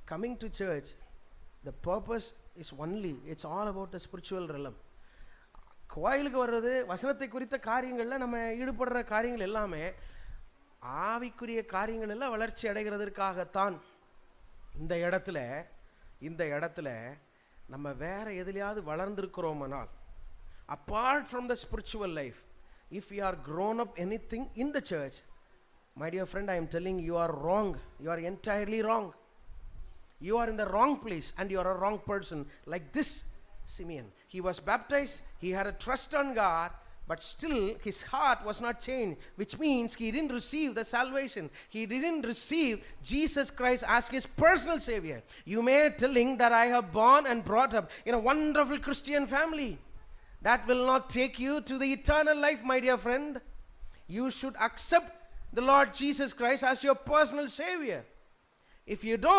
coming to church, the purpose is only, it's all about the spiritual realm. கோயிலுக்கு வர்றது வசனத்தை குறித்த காரியங்களில் நம்ம ஈடுபடுற காரியங்கள் எல்லாமே ஆவிக்குரிய காரியங்கள் எல்லாம் வளர்ச்சி அடைகிறதற்காகத்தான். இந்த இடத்துல நம்ம வேற எதிலையாவது வளர்ந்திருக்கிறோமானால், apart from the spiritual life, if we are grown up anything in the church, my dear friend, I am telling you, you are wrong. You are entirely wrong. You are in the wrong place and you are a wrong person. Like this Simeon, he was baptized, he had a trust on God, but still his heart was not changed, which means he didn't receive the salvation. He didn't receive Jesus Christ as his personal savior. You may telling that I have born and brought up in a wonderful Christian family. That will not take you to the eternal life, my dear friend. You should accept the Lord Jesus Christ as your personal savior. If you don't